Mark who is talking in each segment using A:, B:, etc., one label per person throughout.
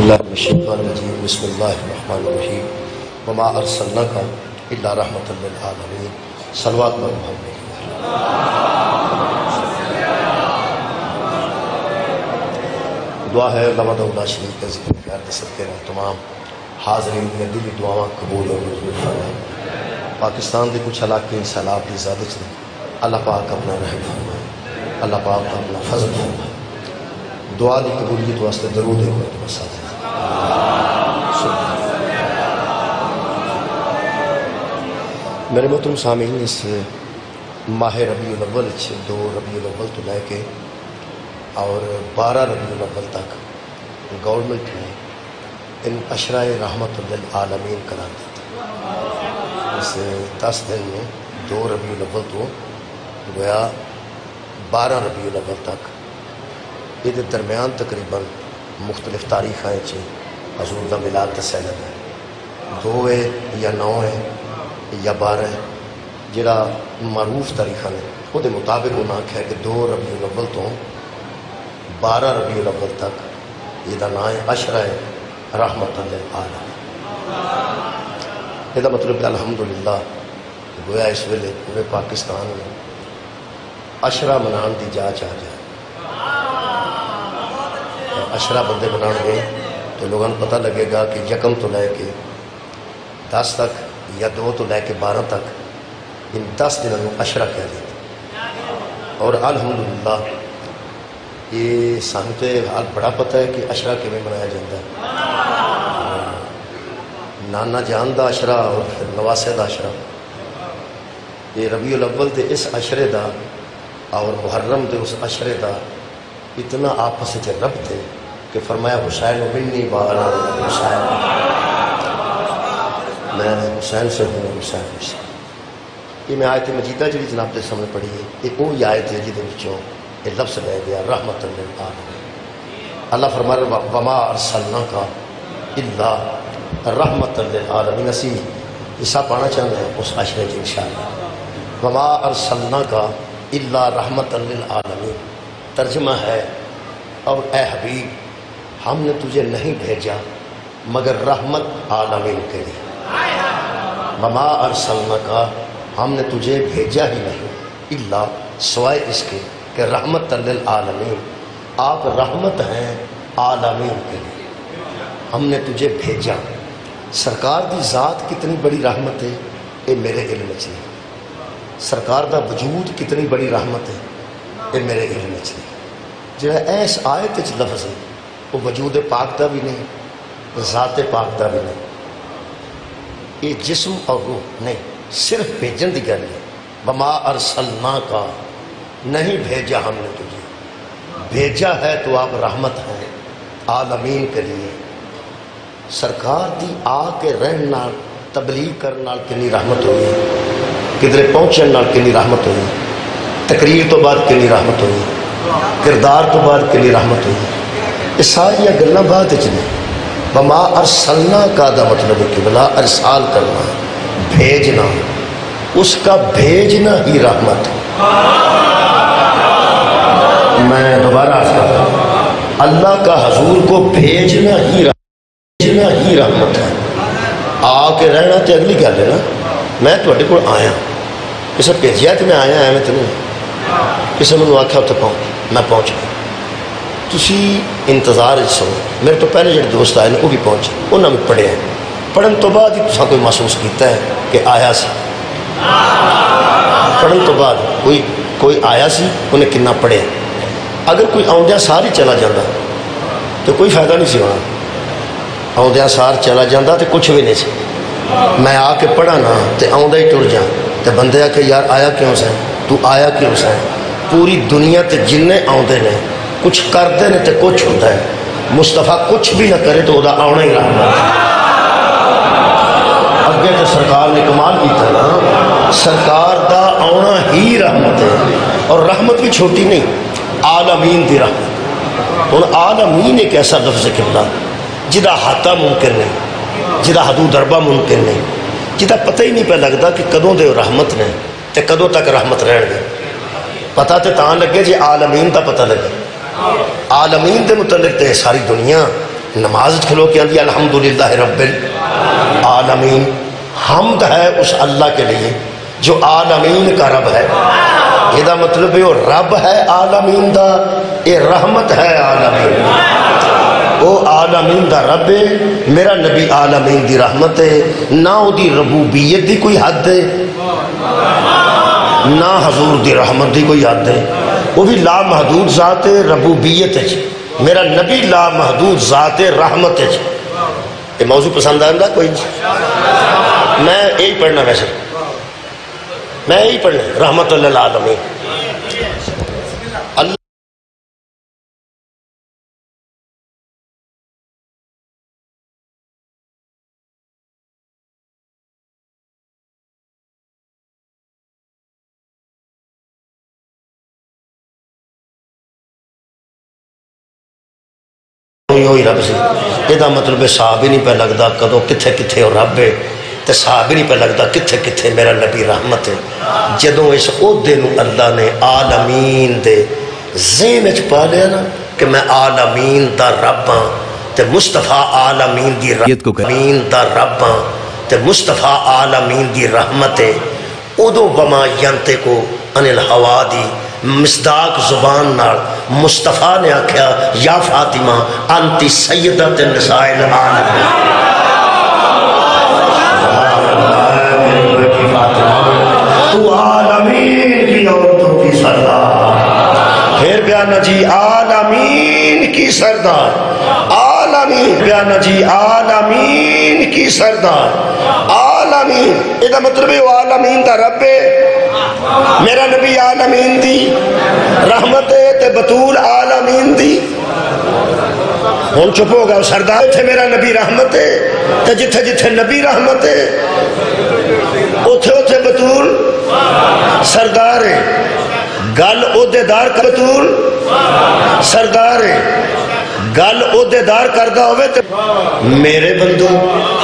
A: باللہ من الشیطان الرجیم بسم اللہ الرحمن الرحیم وما ارسلناک الا رحمۃ للعالمین صلوات بر محمد۔ دعا ہے اللہ وحدہ لا شریک کا ذکر خیر کے صدقے میں تمام حاضرین کی دلی دعاواں قبول اور منظور فرمائے۔ پاکستان کے کچھ علاقے سیلاب کی زیادہ سے اللہ پاک اپنا رحم فرمائے، اللہ پاک اپنا فضل فرمائے۔ دعا کی قبولیت واسطے درود ہے مساجد میرے محترم سامعین، اس ماہ ربیع الاول 2 ربیع الاول تو لے کے اور 12 ربیع الاول تک گورنمنٹ نے ان عشرہ رحمت للعالمین قرار دیتا۔ اس 10 دن میں 2 ربیع الاول تو گویا 12 ربیع الاول تک یہ درمیان تقریباً مختلف تاریخ ہیں حضور دا میلاد تسلیم ہے 2 ہے یا 9 ہے یا 12 ہے، جڑا معروف تاریخ نے وہ مطابق انہوں نے آخیا کہ 2 ربیع الاول تو 12 ربیع الاول تک یہ نام ہے عشرہ رحمت للعالمین۔ یہ مطلب کہ الحمدللہ گویا اس ویلے پورے پاکستان میں عشرہ منان دی جاچ آ جائے۔ عشرہ بندے بنان گے تو لوگوں کو پتہ لگے گا کہ یکم تو لے کے 10 تک یا 2 تو لے کے 12 تک ان 10 دنوں عشرہ کہہ دیتے۔ اور الحمدللہ یہ سانو تو حال بڑا پتہ ہے کہ عشرہ کیویں منایا جاتا ہے۔ نانا جان دا عشرہ اور پھر نواسے دا عشرہ، یہ ربیع الاول دے اس عشرے دا اور محرم دے اس عشرے دا اتنا آپس سے ربط ہے کہ فرمایا حسین منی وانا حسین، میں حسین سے ہوں، حسین حسین۔ یہ میں آیت مجیدہ جڑی جناب کے سامنے پڑھی ہے، یہ وہی آیت ہے جہدے وچوں یہ لفظ لے گیا رحمت للعالمین۔ اللہ فرما رہا وما ارسلناک الا رحمت للعالمین۔ اسی حصہ پانا چاہتے ہیں اس عشرے کی انشاءاللہ۔ وما ارسلناک الا رحمت للعالمین ترجمہ ہے اور اے حبیب ہم نے تجھے نہیں بھیجا مگر رحمت عالمین کے لیے۔ وما ارسلناک ہم نے تجھے بھیجا ہی نہیں الا سوائے اس کے کہ رحمت للعالمین، آپ رحمت ہیں عالمین کے لیے، ہم نے تجھے بھیجا۔ سرکار دی ذات کتنی بڑی رحمت ہے یہ میرے علم میں نہیں، سرکار دا وجود کتنی بڑی رحمت ہے یہ میرے علم میں نہیں۔ جڑا ایس آیت وچ لفظ ہے وہ وجود پاک دا بھی نہیں، ذات پاک دا بھی نہیں، یہ جسم اور روح نہیں، صرف بھیجن دی گل ہے۔ وما ارسلناک نہیں بھیجا ہم نے تجھے، بھیجا ہے تو آپ رحمت ہیں عالمین کے لیے۔ سرکار دی آ کے رہن نال تبلیغ کرن نال کنی رحمت ہوئی، کدھر پہنچن نال کنی رحمت ہوئی، تقریر تو بعد کنی رحمت ہوئی، کردار تو بعد کنی رحمت ہوئی۔ یہ ساری گلاں بعد وچ نے۔ وما ارسلناک دا مطلب ہے کہ بلا ارسال کرنا، بھیجنا، اس کا بھیجنا ہی رحمت ہے۔ میں دوبارہ عرض کرتا ہوں، اللہ کا حضور کو بھیجنا ہی رحمت ہے۔ آ کے رہنا تو اگلی گل ہے نا، میں تواڈے کول آیا، کسے بھیجیا تو میں آیا ایویں تو نہیں، کسے مینوں آکھیا اتنے پہنچ، میں پہنچ گیا۔ تسی انتظار سو، میرے تو پہلے جڑے دوست آئے وہ بھی پہنچے، انہوں نے پڑھیا، پڑھن تو بعد ہی تساں کوئی محسوس کیتا ہے کہ آیا سی، پڑھن تو بعد کوئی آیا سی انہیں کنا پڑھیا۔ اگر کوئی آؤندیاں سار ہی چلا جاتا تو کوئی فائدہ نہیں سی ہونا، آؤندیاں سار چلا جاتا تو کچھ بھی نہیں سی۔ میں آ کے پڑھا نا تو آؤندہ ہی ٹر جاں تو بندے آ کے یار آیا کیوں سیں، تو آیا کیوں سیں۔ پوری دنیا تے جننے آؤندے نے کچھ کرتے نے تو کچھ ہوتا ہے، مصطفیٰ کچھ بھی نہ کرے تو وہ آنا ہی رحمت ہے۔ اگے تو سرکار نے کمال کیتا نا، سرکار دا آنا ہی رحمت ہے، اور رحمت بھی چھوٹی نہیں، عالمین دی رحمت۔ اور عالمین ایک ایسا لفظ قبلہ جدا ہاتھا ممکن نہیں، جدا حدود اربا ممکن نہیں، جدا پتہ ہی نہیں پہ لگتا کہ کدوں دے رحمت نے تے کدوں تک رحمت رہن گے۔ پتہ تے تاں لگے جی عالمین دا پتہ لگے، عالمین دے متعلق تے ساری دنیا نماز کھلو کے اندی الحمدللہ رب العالمین، حمد ہے اس اللہ کے لیے جو عالمین کا رب ہے۔ یہ مطلب ہے وہ رب ہے عالمین دا، یہ رحمت ہے عالمین، وہ عالمین دا رب ہے، میرا نبی عالمین دی رحمت ہے، نہ وہ دی ربوبیت دی کوئی حد ہے نہ حضور دی رحمت دی کوئی حد ہے، وہ بھی لا محدود ذات ربوبیت ہے، میرا نبی لا محدود ذات رحمت ہے۔ یہ موضوع پسند آئندہ کوئی نہیں، میں یہی پڑھنا، ویسے میں یہی پڑھنا رحمت اللہ العالمین۔ اللہ ہوئی رب سے، یہ مطلب صاحب ہی نہیں پہ لگتا کدو کتھے کتھے اور رب ہے، تے صاحب ہی نہیں پہ لگتا کتھے کتھے میرا نبی رحمت ہے۔ جدوں اس عہدے نو اللہ نے عالمین دے ذہن وچ پا لیا نا کہ میں عالمین دا رب ہاں تے مصطفیٰ عالمین دی رب ہاں تے مصطفیٰ عالمین دی رحمت ہے، ادو وما ینطق عن الہوا دی مصداق زبان نال مصطفیٰ نے آکھیا یا فاطمہ انتی سیدت النساء العالمین، تو عالمین کی عورتوں کی سردار، پھر بیانہ جی عالمین کی سردار، عالمین بیانہ جی عالمین کی سردار، عالمین یہ مطلب ہے وہ عالمین دا رب ہے، میرا نبی عالمین دی رحمت ہے تے بطول عالمین دی۔ ہون چپ ہوگا سردار تھے میرا نبی رحمت ہے تے جتھے جتھے نبی رحمت ہے اوتھے اوتھے بطول سردار ہے، گل عہدے دار کا بطول سردار ہے، گل عہدے دار کردہ ہوئے تے میرے بندو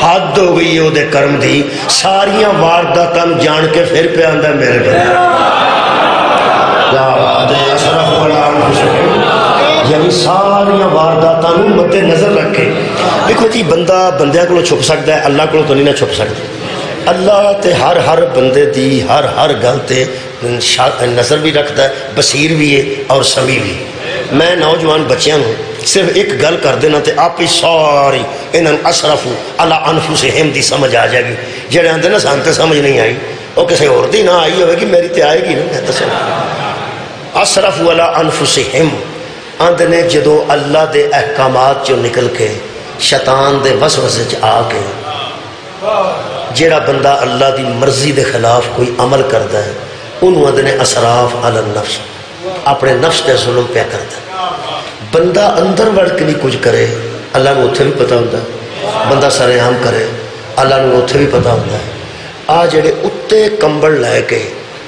A: حد ہو گئی ہے دے کرم دی، ساریاں وارداتاں جان کے پھر پہ آندہ میرے بندو یا بات ہے اسرف والا یعنی ساریاں وارداتاں مد نظر رکھے۔ دیکھو جی بندہ بندیاں کو چھپ سکتا ہے، اللہ کو تو نہیں نہ چھپ سکتا، اللہ تے ہر بندے دی ہر گل تے نظر بھی رکھتا ہے، بصیر بھی ہے اور سمیع بھی۔ میں نوجوان بچیاں ہوں صرف ایک گل کر دینا تے آپ ہی ساری انہاں اسرفو علی انفسہم دی سمجھ آ جائے گی، جڑے آندے نا سانتے سمجھ نہیں آئی وہ کسی اور دی نہ آئی ہوئے گی، میری تے آئے گی نا دسو۔ اسرفو علی انفسہم آندے نے جدو اللہ دے احکامات چو نکل کے شیطان دے وسوسے چ آ کے جیڑا بندہ اللہ دی مرضی دے خلاف کوئی عمل کرتا ہے انہوں آندے نے اسراف علی النفس، اپنے نفس تے ظلم پہ کرتا ہے۔ بندہ اندر وڑ کے بھی کچھ کرے اللہ نے اتھے بھی پتہ ہوتا ہے، بندہ سرعام کرے اللہ نے اتھے بھی پتہ ہوتا ہے۔ آ جڑے اتے کمبل لے کے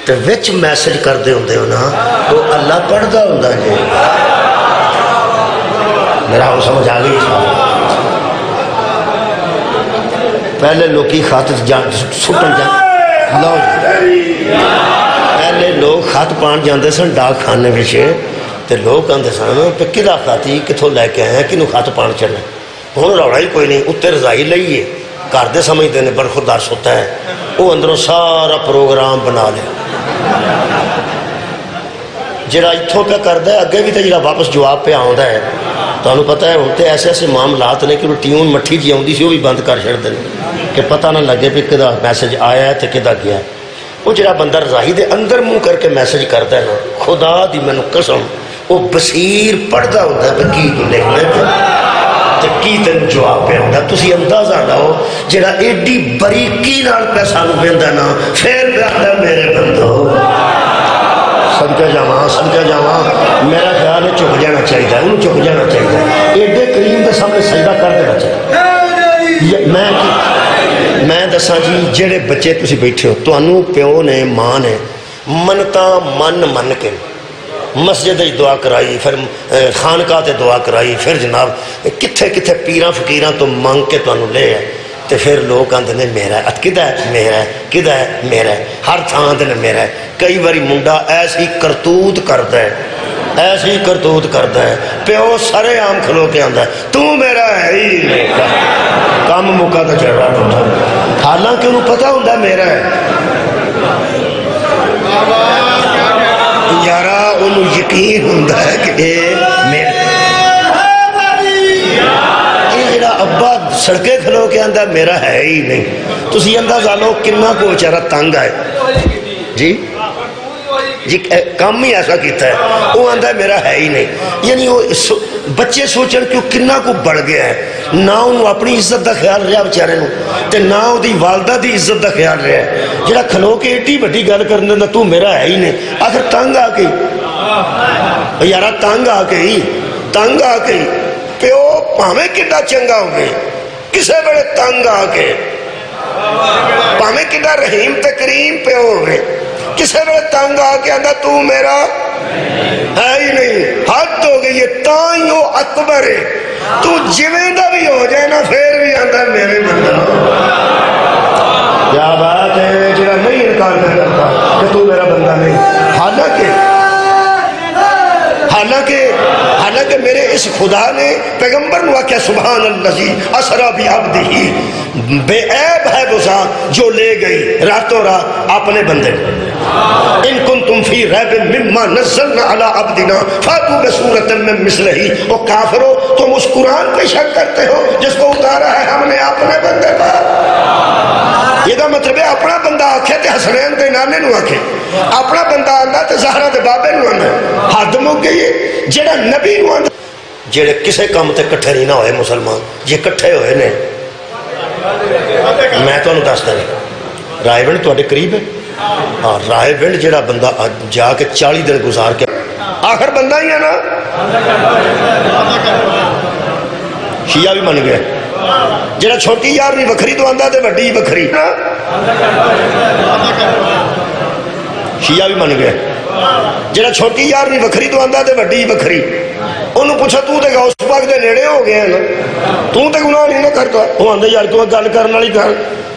A: تے وچ میسج کر دے ہوندے ہو نا تو اللہ پڑھدا ہوندا ہے۔ میرا وہ سمجھ آ گئی پہلے لوکی خط سٹن جان لو پہلے لوگ خط پان جاندے سن ڈاک خانے وچ تے لوگ آندے سن پہ کدا خاتی کتھوں لے کے آئے کنوں خط پان چلنا، ہن روڑا ہی کوئی نہیں، اتنے رضائی لئیے گھر دے سمجھتے ہیں برخودار سوتا ہے، وہ اندروں سارا پروگرام بنا لیا جڑا اتھوں پہ کردا ہے اگے بھی تے جڑا واپس جواب پہ آوندا ہے۔ تانوں پتہ ہے ہوتے ایسے ایسے معاملات نے کہ ٹیون مٹھی جی آؤندی سی وہ بھی بند کر چھڑ دیں کہ پتہ نہ لگے پہ کدا میسج آیا ہے تے کدا گیا ہے۔ وہ جڑا بندہ رضائی دے اندر منہ کر کے میسج کرتا ہے نا خدا دی مینوں قسم وہ بصیر پڑھدا ہوتا ہے کہ کی تو لکھنا ہے تے کی تینوں جواب پہ آوندا۔ تسی اندازہ لاؤ جڑا ایڈی باریکی نال پہ سانوں ویندا نا پھر پہ آندا میرے بندو صدقہ جاواں میرا خیال ہے چک جانا چاہیے، انہوں چک جانا چاہیے، ایڈے کریم کے سامنے سجدہ کر دینا چاہیے۔ میں دساں جی جڑے بچے تسی بیٹھے ہو تانوں پیو نے ماں نے منتا من کے مسجد دعا کرائی، پھر خانقاہ تے دعا کرائی، پھر جناب کتھے کتھے پیراں فقیراں تو مانگ کے تانوں لے ہے تے پھر لوگ آندے نے میرا ہے، کدھا ہے میرا ہے، کدھا ہے میرا ہے، ہر تھان آندے نے میرا ہے۔ کئی باری منڈا ایسی کرتوت کرتا ہے ایسی کرتوت کرتا ہے پیو سارے عام کھلو کے آندا ہے تو میرا ہے ہی نہیں کام موقع تو چڑھ رہا حالانکہ انہوں پتہ ہوندہ میرا ہے یارا انہوں یقین ہوندہ ہے کہ اے میرا یہ جڑا ابا سڑکے کھلو کے آندا میرا ہے ہی نہیں تو سی اندازہ لو کنہ کو چارہ تنگ آئے جی جی کام ہی ایسا کیتا ہے وہ آندہ میرا ہے ہی نہیں یعنی وہ بچے سوچن کہ وہ کنہ کو بڑھ گیا ہے نہ انہوں اپنی عزت دا خیال رہا بچارے نو تے نہ وہ دی والدہ دی عزت دا خیال رہا ہے جڑا کھلو کے ایٹی بڑی گل کرنے دا تو میرا ہے ہی نہیں آخر تنگ آ گئی یارا تنگ آ گئی پیو پاہمیں کڈا چنگا ہو گئے کسے بڑے تنگ آ گئے پاہمیں کڈا رحیم تکریم پیو ہو گئے کسے بڑے تنگ آ کے آندہ تو میرا ہے ہی نہیں حد ہو گئی یہ تائیو اکبر ہے تو جویندہ بھی ہو جائے نا پھر بھی آندہ میرے بندہ کیا بات ہے جنہا نہیں انکار کر کرتا کہ تو میرا بندہ نہیں حالانکہ میرے اس خدا نے پیغمبر نے کیا سبحان اللذی اسرا بی عبدہی بے عیب ہے وہ ذات جو لے گئی راتوں رات اپنے بندے ان کنتم فی ریب مما نزلنا علی عبدنا فاتو بصورت من مثلہی او کافرو تم اس قرآن پہ شک کرتے ہو جس کو اتارا ہے ہم نے اپنے بندے پر یہ دا مطلب ہے اپنا بندہ آکھے تے حسنین تے نانے نو آکھے اپنا بندہ آندہ تے زہرہ تے بابے نو آندہ حد مک گئی جڑا نبی نو آندہ جڑے کسے کام تے کٹھے نہیں نہ ہوئے مسلمان یہ کٹھے ہوئے نے میں تو انہوں دستا نہیں رائے ونڈ تو اڈے قریب ہے رائے ونڈ جڑا بندہ جا کے 40 دن گزار کے آخر بندہ ہی ہے نا شیعہ بھی من گیا جڑا چھوٹی یار نہیں بکھری تو آندہ دے وڈی بکھری شیعہ بھی من گیا جڑا چھوٹی یار نہیں بکھری تو آندہ دے وڈی بکھری انہوں پوچھا تو تے غوث پاک دے نیڑے ہو گئے ہیں نا تو تے گناہ نہیں نہ کرتا وہ آندے یار تو گل کرنا نہیں کر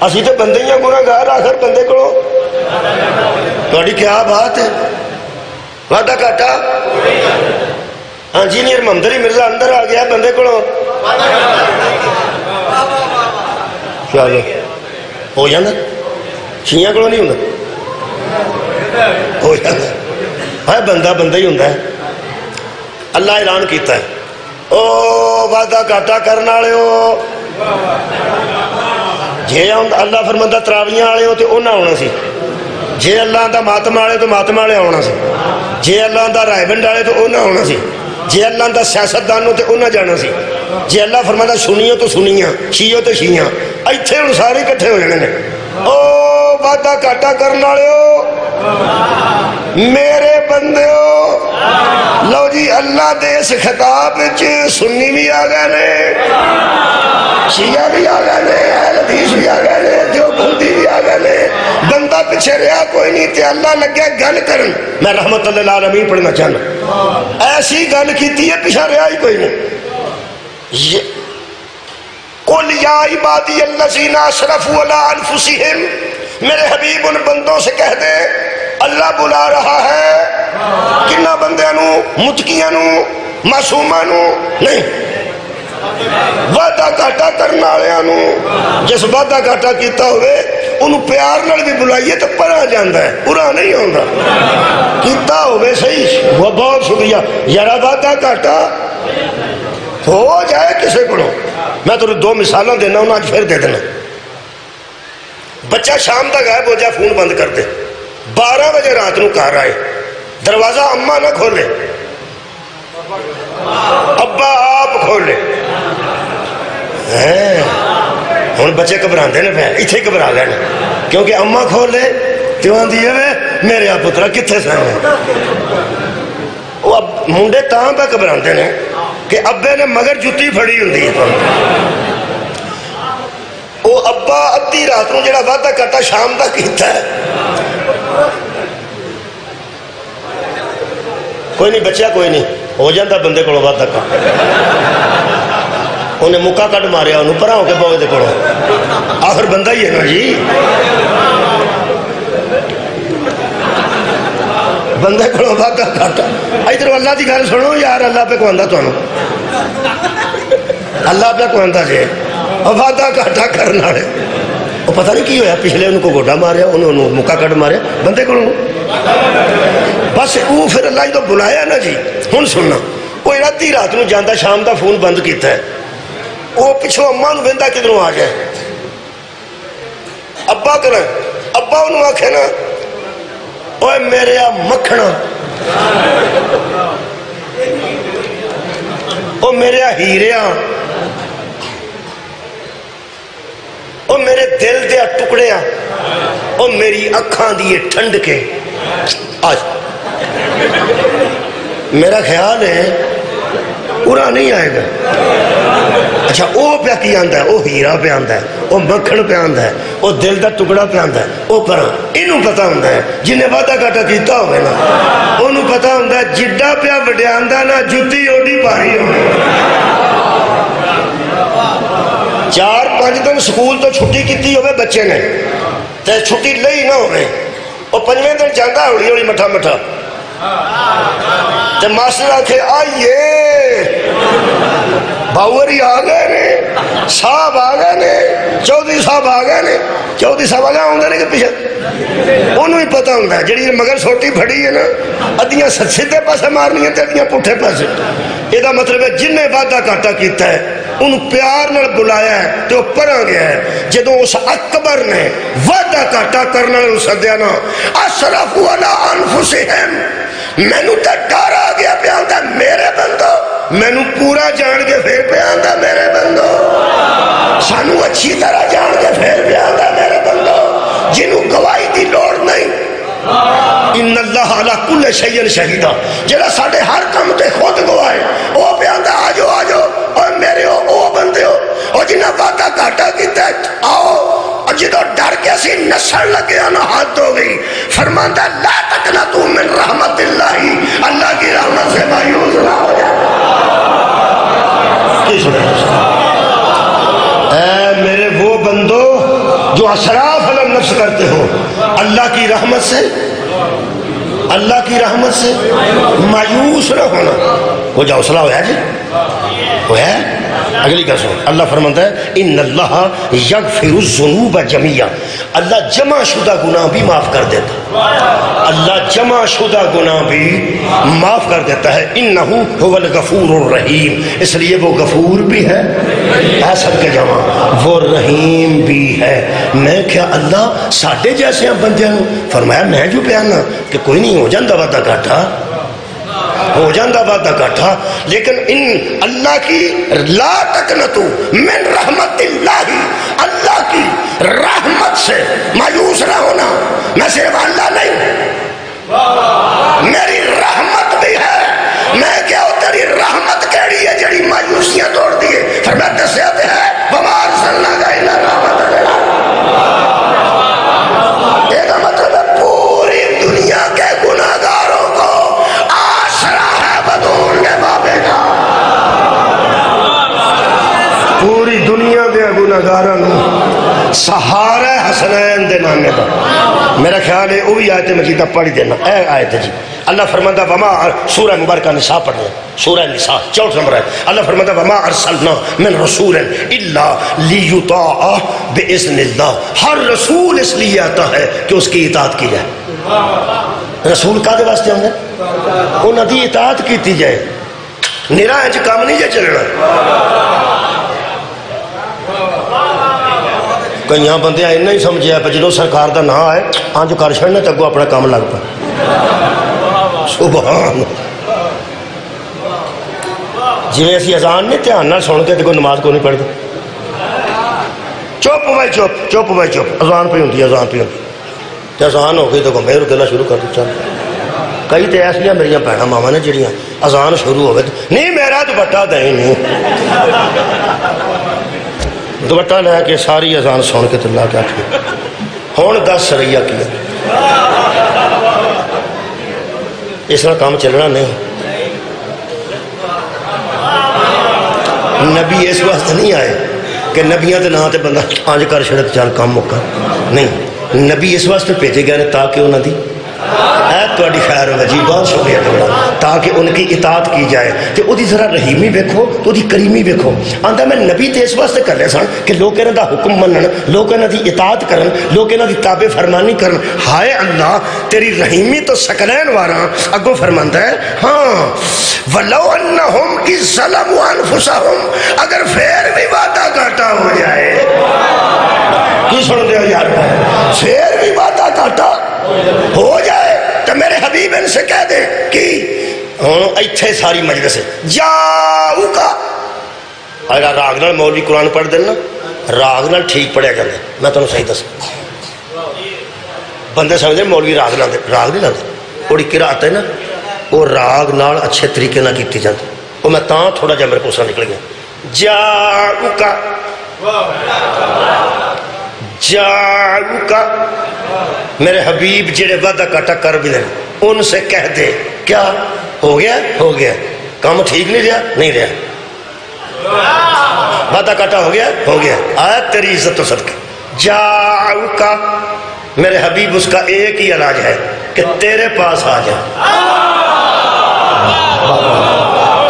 A: اسی تے بندے ہی ہیں گناہ گار آخر بندے کرو توڑی کیا بات ہے وعدہ کاٹا انجینئر محمد مرزا اندر آ گیا بندے کرو کیا ہو جانا شیعہ کرو نہیں ہوندہ ہو جانا ہے بندہ بندہ ہی ہوندہ ہے اللہ اعلان کیتا ہے او وعدہ گھاٹا کرنا آلے ہو جے اللہ فرمندہ تراویاں آلے ہو تو انہاں ہونا سی جے اللہ دا ماتم آلے تو ماتم آلے ہونا سی جے اللہ دا رائے بند آلے تو انہاں ہونا سی جے اللہ دا سیاست دانوں تو انہاں جانا سی جے اللہ فرمندہ سنیوں تو سنیاں شیعوں تو شیعاں ایتھے ان سارے کٹھے ہو جانے او وعدہ گھاٹا کرنا آلے ہو میرے بندے ہو لو جی اللہ دے اس خطاب سنی بھی آ گئے نے شیعہ بھی آ گئے نے اہل حدیث بھی آ گئے نے دیوبندی بھی آ گئے نے بندہ پیچھے رہا کوئی نہیں تے اللہ لگیا گل کرن میں رحمت اللہ العالمین پڑھنا چاہنا ایسی گل کیتی ہے پیچھے رہا ہی کوئی نہیں قل یا عبادی الذین اسرفوا علی انفسہم میرے حبیب ان بندوں سے کہہ دے اللہ بلا رہا ہے کنہ بندے نو متقیاں نو معصوماں نو نہیں وعدہ گھاٹا کرنا آلے نو جس وعدہ گھاٹا کیتا ہوئے انہوں پیار نال بھی بلائیے تو پڑھا جاندہ ہے پورا نہیں ہوندہ کیتا ہوئے صحیح وہ بہت شکریہ یارا وعدہ گھاٹا ہو جائے کسے پڑھو میں تو 2 مثالوں دینا ہوں آج پھر دے دینا بچہ شام تک غائب ہو جائے فون بند کر دے 12 بجے رات نو کار آئے دروازہ اماں نہ کھولے ابا آپ کھولے ہون بچے گھبران دے پہ اتھے گھبرا گئے کیونکہ اماں کھولے تیوان دیئے میرے آپ پترہ کتھے سامنے وہ منڈے تاں پہ گھبران دے کہ ابے نے مگر جتی پھڑی ہوں دی وہ ابا ادھی رات نو جڑا وعدہ کرتا شام دا کیتا ہے کوئی نہیں بچہ کوئی نہیں ہو جاندہ بندے کو وعدہ کر انہیں مکہ کٹ ماریا انہوں پرا ہو کے بوئے دے کڑو آخر بندہ ہی ہے نا جی بندے کو وعدہ گھاٹا ادھر اللہ کی گل سنو یار اللہ پہ کواندا تمہیں اللہ پہ کواندا جے وعدہ گھاٹا کرنے والے وہ پتہ نہیں کی ہویا پچھلے ان کو گوڈا ماریا انہوں مکہ کٹ ماریا بندے کو بس وہ پھر اللہ جو بلایا نا جی ہن سننا وہ رات رات نو جانا شام دا فون بند کیتا ہے وہ پچھوں اماں نو ویندا کدھروں آ گیا ابا کرا ابا انہوں آکھے نا اوے میرے مکھنا او میرے ہیریا او میرے دل دیا ٹکڑیا او میری اکھاں دیئے ٹھنڈ کے آج میرا خیال ہے پورا نہیں آئے گا اچھا او پہ کی آندہ ہے او ہیرا پہ آندہ ہے او مکھن پہ آندہ ہے او دل دا ٹکڑا پہ آندہ ہے او پر انہوں پتہ ہوندہ ہے جنہیں وعدہ کاٹا کیتا ہوئے نا انہوں پتہ ہوندہ ہے جڈا پہ وڈے آندہ نا جتی اوڈی پاری ہوئے 4-5 دن سکول تو چھٹی کیتی ہوئے بچے نے تے چھٹی لئی نہ ہوئے او 5ویں دن جاندہ ہوڑی ہوڑی مٹھا مٹھا تے ماسٹر آکھے آئیے باوری آگئے نے صاحب آگئے نے چودھری صاحب آگئے نے چودھری صاحب آگئے ہوندے نے کہ پیچھے انہوں ہی پتہ ہوندہ ہے جڑی مگر سوٹی بھڑی ہے نا ادیاں سدھے پاسے مارنی ہیں تے ادیاں پٹھے پاسے یہ دا مطلب ہے جن نے وعدہ کاٹا کیتا ہے ان پیار نال بلایا ہے تو پڑھا گیا ہے جدوں اس اکبر نے وعدہ کاٹا کرنا سدیا نا اسرفوا علی انفسہم مینوں تے ڈر آ گیا پہ آندا میرے بندو مینوں پورا جان کے پھر پہ آندا میرے بندو سانو اچھی طرح جان کے پھر پہ آندا میرے بندو جنوں گواہی دی لوڑ نہیں ان اللہ علی کل شیء شہیدہ جڑا ساڈے ہر کام تے خود گواہ ہے او پہ آندا آجو آجو اور میرے او بندے ہو اور جنہاں وعدہ کاٹا کیتا ہے آؤ اور جدو ڈر کے اسی نسل لگے آنا ہاتھ ہو گئی فرماندہ لا تقنطوا من رحمت اللہ اللہ کی رحمت سے مایوس نہ ہو جائے اے میرے وہ بندو جو اسراف علی النفس کرتے ہو اللہ کی رحمت سے مایوس نہ ہونا وہ جا حوصلہ ہوا جی وہ ہے اگلی کا سن اللہ فرماتا ہے ان اللہ یغفر الذنوب جميعا اللہ جمع شدہ گناہ بھی معاف کر دیتا اللہ جمع شدہ گناہ بھی معاف کر دیتا ہے انہو هو الغفور الرحیم اس لیے وہ غفور بھی ہے اے سب کے جمع وہ رحیم بھی ہے میں کیا اللہ ساڑھے جیسے ہیں بندے ہوں فرمایا میں جو پیانا کہ کوئی نہیں ہو جاندہ وعدہ کاٹا ہو جاندہ وعدہ کاٹا لیکن ان اللہ کی لا تقنطوا من رحمت اللہ اللہ کی رحمت سے مایوس نہ ہونا میں صرف اللہ نہیں میری رحمت بھی ہے میں کیا ہو تیری رحمت کیڑی ہے جڑی مایوسیاں توڑ دیئے فرمایا دسیاتے ہے وَمَا أَرْسَلْنَاكَ إِلَّا رَحْمَةً لِلْعَالَمِينَ یہ کا مطلب ہے پوری دنیا کے گناہگاروں کو آسرا ہے بدون کے بابے کا پوری دنیا دے گناہگاروں سہارہ حسنین دے نامے دا میرا خیال ہے وہی آیت مجیدہ پڑھی دینا اے آیت جی اللہ فرماتا وما سورہ مبارکہ نساء پڑھ رہے ہیں سورہ نساء 64 نمبر ہے اللہ فرماتا وما ارسلنا من رسول الا لیطاع باذن اللہ ہر رسول اس لیے آتا ہے کہ اس کی اطاعت کی جائے رسول کا دے واسطے ہوں گے انہاں دی اطاعت کی جائے نراہ انچ کام نہیں جائے چلنا کئیاں بندے آئے نہیں سمجھے پہ جنہوں سرکار دا نہ آئے آن جو کارشن نے تگو اپنا کام لگ پا سبحان جی میں اسی ازان نے تیان نہ سن کے کوئی نماز کو نہیں پڑھ دی چوپ بھائی چوپ بھائی چوپ ازان پہ ہوتی ازان پہ ہوتی کہ ازان ہو گئی تو میرے دلہ شروع کر دی چل کئی تے ایسیاں میری بہنا ماما نے جڑیاں ازان شروع ہوئے نہیں میرا دوپٹہ دیں نہیں دوپٹہ لے کے ساری ازان سن کے اللہ کیا کیا ہون 10 سریہ کیا اس طرح کام چلنا نہیں نبی اس وقت نہیں آئے کہ نبیاں تے نہ تے بندہ آج کر شڑک چال کام مکا نہیں نبی اس واسطے بھیجے گئے تاکہ انہوں دی تھوڑی خیر ہوگا جی، بہت شکریہ تمہارا، تاکہ ان کی اطاعت کی جائے تے او دی ذرا رحیمی ویکھو تو دی کریمی ویکھو۔ آندا میں نبی تے اس واسطے کر رہے سن کہ لوگ انہاں دا حکم منن، لوگ انہاں دی اطاعت کرن، لوگ انہاں دی تابع فرمانی کرن۔ ہائے اللہ تیری رحیمی تو سکلین واراں۔ اگوں فرماندا ہے ہاں ولو انہم اذ ظلموا انفسہم، اگر پھر بھی وعدہ گھاٹا ہو جائے، کی سن دے یار، پھر بھی وعدہ گھاٹا ہو جائے تو میرے حبیب ان سے کہہ دے کہ ایتھے ساری مجلس جاؤ کا، اگر راگ نال مولوی قرآن پڑھ دینا راگ نال ٹھیک پڑھیا جاندے، میں تمہیں صحیح دس بندے سمجھتے مولوی راگ لاندے، راگ نہیں لاندے، تھوڑی قرات ہے نا وہ راگ نال اچھے طریقے نہ کیتی جاندی، وہ میں تاں تھوڑا جا میرے کو سا نکل گیا جاؤ کا، جاؤ کا، میرے حبیب جڑے وعدہ کاٹا کر بھی دیں ان سے کہہ دے کیا ہو گیا، ہو گیا، کام ٹھیک نہیں رہا، نہیں رہا، وعدہ کاٹا ہو گیا، ہو گیا، آیت تیری عزت و صدقے جاؤ کا، میرے حبیب اس کا ایک ہی علاج ہے کہ تیرے پاس آ جائے۔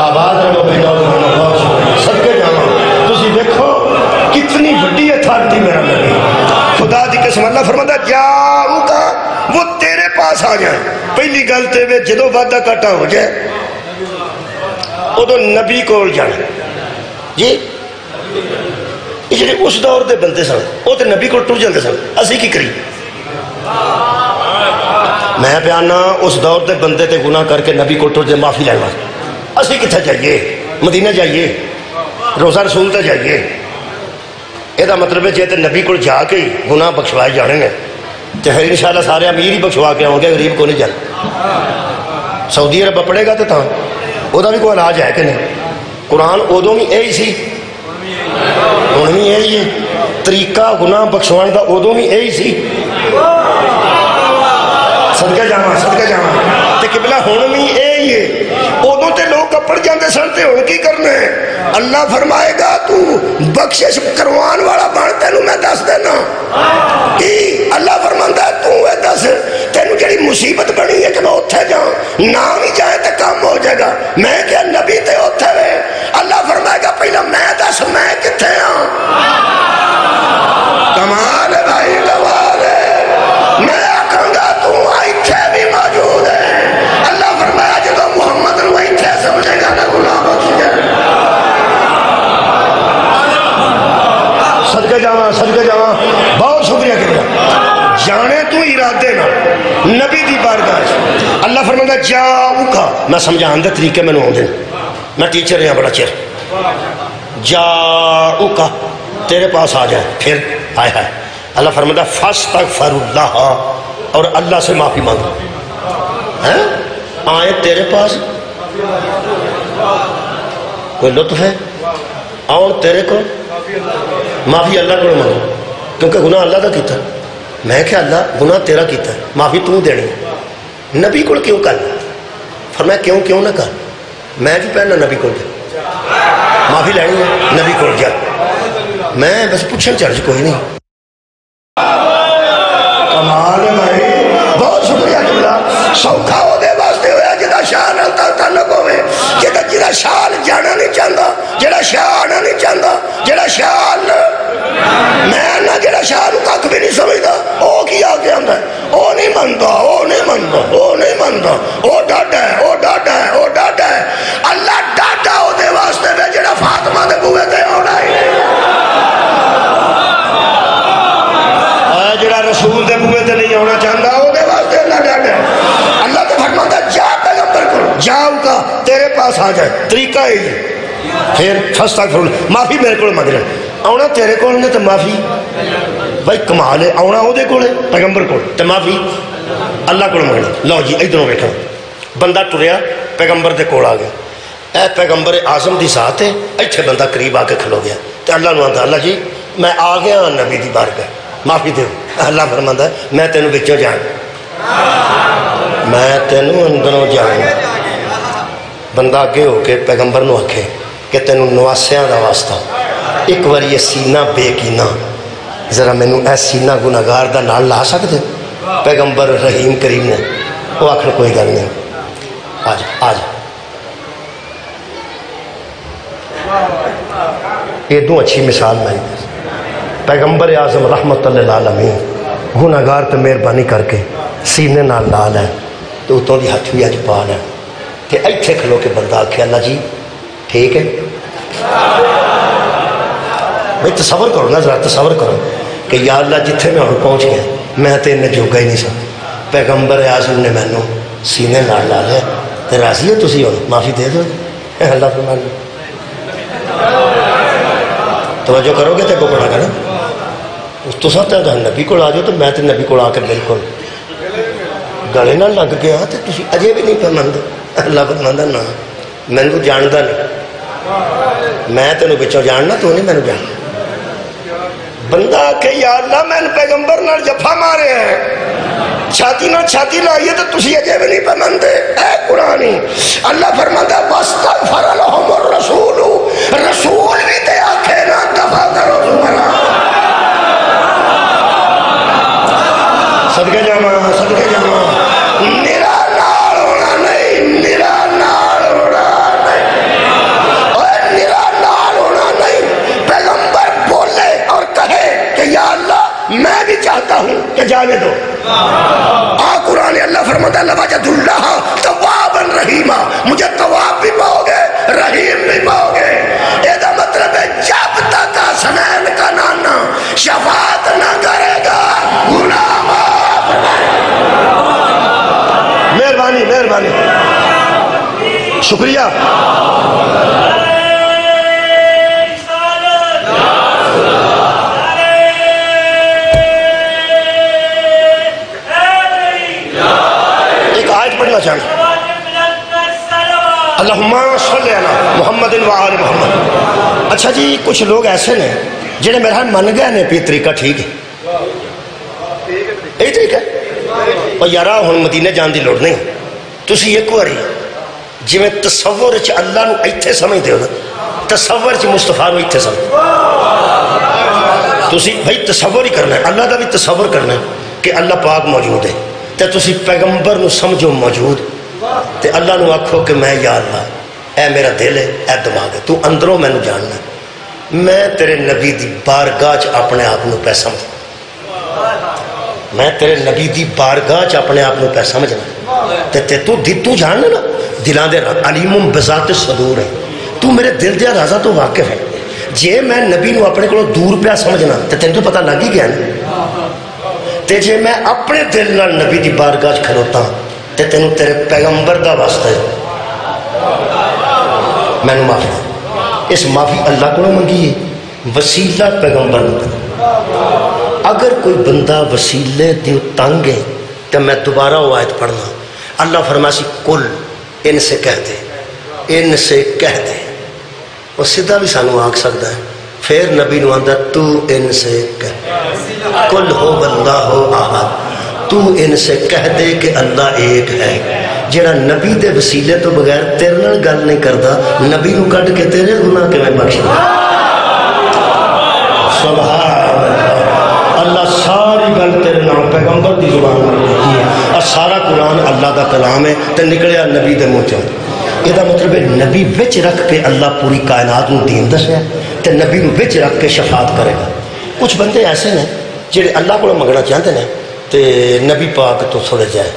A: آواز رہو بے گاؤں صدقے جانا، تسی دیکھو کتنی بڑی اتھارٹی میرا نبی، خدا دی قسم اللہ فرماتا جاؤ کا، وہ تیرے پاس آ جائیں۔ پہلی گلتے ہوئے جدو وعدہ کاٹا ہو جائے ادو نبی کول جانا جی، جڑے اس دور دے بندے سن وہ تو نبی کو ٹر جاندے سن، اسی کی کری، میں بیانا اس دور دے بندے تے گناہ کر کے نبی کو ٹر جائے معافی لینا، اسی کتھے جائیے، مدینہ جائیے، روزہ رسول تے جائیے، یہ مطلب ہے جی تے نبی کو جا کے گناہ بخشوائے جانے نے تو پھر انشاءاللہ سارے امیر ہی بخشوا کے آؤں گے، غریب کو نہیں جانا۔ سعودی عرب پڑھے گا تو وہ بھی کوئی علاج ہے کہ نہیں؟ قرآن ادو بھی یہی سی، ہوں بھی یہی ہے، طریقہ گناہ بخشوان کا ادو بھی یہی سی، صدقہ جاواں صدقہ جاواں تے قبلہ ہوں بھی یہی ہے، ادو تے لوگ کپڑ جاندے سن تے ہن کی کرنا ہے؟ اللہ فرمائے گا تو بخشش کروان والا بن، تینوں میں دس دینا کی اللہ فرماندا ہے تو اے دس تینوں جڑی مصیبت بنی ہے کہ میں اتھے جاؤں، نہ بھی جائے تو کام ہو جائے گا، میں کیا نبی تے اتھے وے، اللہ فرمائے گا پہلا میں دس میں کتھے ہوں، کمال ہے بھائی کمال ہے، میں آکھاں گا تو ایتھے بھی موجود ہے، اللہ فرمایا جدو محمد نو ایتھے سمجھے گا نہ گناہ بخش جائے۔ صدقے جاواں بہت شکریہ کہ جانے تو ارادے نا نبی دی بارگاہ، اللہ فرماتا جاؤ کا، میں سمجھان دے طریقے میں نوں دیں، میں ٹیچر رہا بڑا چیر، جاؤ کا تیرے پاس آ جائے، پھر آئے ہے اللہ فرماتا فاستغفر اللہ، اور اللہ سے معافی مانگو، آئے تیرے پاس کوئی لطف ہے، آؤ تیرے کو معافی اللہ کو مانگو، کیونکہ گناہ اللہ دا کیتا ہے، میں کہ اللہ گناہ تیرا کیتا ہے، معافی تو دینی، نبی کو کیوں کر، فرمایا کیوں نہ کر، میں جو پہنا نبی کو جا، معافی لینی ہے نبی کو جا، میں بس پوچھن چرچ کوئی نہیں، کمال ہے بھائی، بہت شکریہ جملہ، سوکھا ہو دے واسطے ہویا جدا شاہ نلتا تعلق ہوئے، جدا شاہ جانا نہیں چاہتا، جدا شاہ آنا نہیں چاہتا، جدا شاہ میں نہ جڑا شاہ نو کک بھی نہیں سمجھدا، او کی آگے آندا ہے، او نہیں منتا، او نہیں منتا، او نہیں منتا، او ڈاڈا ہے، او ڈاڈا ہے، او ڈاڈا ہے، اللہ ڈاڈا ہو دے واسطے میں جڑا فاطمہ دے بوئے تے ہونا ہی نہیں، جڑا رسول دے بوئے تے نہیں ہونا چاہتا، او دے واسطے اللہ ڈاڈا ہے، اللہ تے فرماتا جا پیغمبر کو، جاؤ کا تیرے پاس آ جائے، طریقہ ہی پھر فاستغفر معافی میرے کو مانگ رہے آنا تیرے کول نے تو معافی بھائی کمال ہے، آنا وہ دے کول پیغمبر کول تو معافی اللہ کو مانگنا۔ لو جی ادھروں ویکھو بندہ ٹریا پیغمبر دے کول آ گیا، اے پیغمبر اعظم دی ذات ہے، ایتھے بندہ قریب آ کے کھلو گیا تو اللہ نو آندا اللہ جی میں آ گیا نبی دی بارگاہ معافی دیو، اللہ فرماندا ہے میں تینوں وچوں جان، میں تینوں اندروں جان، بندہ اگے ہو کے پیغمبر نو آکھے کہ تینوں نواسیاں دا واسطہ ایک بار یہ سینہ بے کینہ ذرا مینوں اے سینہ گناہگار دا نال لا سکتے، پیغمبر رحیم کریم نے وہ آخر کوئی گل نہیں، آج آج ایدوں اچھی مثال میں پیغمبر اعظم رحمت للعالمین گناہگار تے مہربانی کر کے سینے نال لال ہے تو اتوں دی ہاتھ بھی اج پا ہے کہ ایتھے کھلو کے بندہ آکھے اللہ جی ٹھیک ہے بھائی تصور کرو نا ذرا تصور کرو کہ یا اللہ جتھے میں ہوں پہنچ گیا میں تے انہیں جوگا ہی نہیں سا پیغمبر اعظم نے مینوں سینے نال لا لیا تے راضی ہو تسی ہوں معافی دے دو اللہ فرمان توجہ کرو گے تے کو پڑھا کرنا اس تو ساتھ نبی کو آ جاؤ تو میں تے نبی کو آ کے بالکل گلے نہ لگ گیا تے تسی اجے بھی نہیں پہ مند اللہ فرماندا نا مینوں جاندا نہیں میں تینوں بچوں جاننا تو نہیں مینوں جاننا بندہ کہ یا اللہ میں نے پیغمبر نال جفا مارے ہیں چھاتی نہ چھاتی لائیے تو تسی اجے بھی نہیں پہ مندے اے قرآنی اللہ فرماندا واستغفر لهم الرسول رسول بھی تے آکھے نا دفع کرو زمانہ صدقے جاما میرا نال ہونا نہیں میرا نال ہونا نہیں اور میرا نال ہونا نہیں پیغمبر بولے اور کہے کہ یا اللہ میں بھی چاہتا ہوں کہ جانے دو قرآن اللہ فرماتا ہے لَوَجَدُ اللَّهَ تَوَّابًا رَحِيمًا مجھے تواب بھی پاؤ گے رحیم بھی پاؤ گے یہ مطلب ہے جب تک حسنین کا نانا شفاعت نہ کرے گا گناہ معاف نہیں۔ مہربانی مہربانی شکریہ ایک آیت پڑھنا چاہنا اللہم صلی علی محمد و آل محمد۔ اچھا جی کچھ لوگ ایسے نے جنہیں میرا من گئے نے پی طریقہ ٹھیک ہے یہی طریقہ ہے اور یارا ہن مدینے جان دی لوڑ نہیں تسی ایک واری جی میں تصور چ اللہ نو ایتھے سمجھ دے ہو نا تصور چ مصطفیٰ نو ایتھے سمجھ تسی بھائی تصور ہی کرنا ہے اللہ دا بھی تصور کرنا ہے کہ اللہ پاک موجود ہے تے تسی پیغمبر نو سمجھو موجود تے اللہ نو آکھو کہ میں یا اللہ اے میرا دل ہے اے دماغ ہے تو اندروں میں نو جاننا ہے میں تیرے نبی دی بارگاہ چ اپنے آپ نو پہ سمجھ میں تیرے نبی دی بارگاہ چ اپنے آپ نو پہ سمجھنا تے تو جاننا نا دلان دے علیم بذات صدور ہے تو میرے دل دیا رازہ تو واقف ہے جے میں نبی نو اپنے کو دور پہ سمجھنا تے تین تو پتہ لگ ہی گیا نا تے جے میں اپنے دل نال نبی دی بارگاہ کھلوتا تے تینوں تیرے پیغمبر دا واسطہ ہے میں نے معافی اس معافی اللہ کو منگی ہے وسیلہ پیغمبر نے اگر کوئی بندہ وسیلے دیو تنگ ہے تو میں دوبارہ وہ آیت پڑھنا اللہ فرماسی کل ان سے کہہ دے ان سے کہہ دے وہ سیدھا بھی سانو آنکھ سکتا ہے پھر نبی نو آندہ تو ان سے کہہ کل ہو اللہ احد تو ان سے کہہ دے کہ اللہ ایک ہے جڑا نبی دے وسیلے تو بغیر تیرے نال گل نہیں کردا نبی نو کٹ کے تیرے گناہ کے میں بخش دے سبحان اللہ ساری گل تیرے نام پیغمبر دی زبان میں لکھی ہے اور سارا قرآن اللہ دا کلام ہے تے نکلیا نبی دے منہ چوں یہ دا مطلب ہے نبی وچ رکھ کے اللہ پوری کائنات نو دین دسیا تے نبی نو وچ رکھ کے شفاعت کرے گا کچھ بندے ایسے ہیں جڑے اللہ کو منگنا چاہتے ہیں تے نبی پاک تو تھوڑے جائے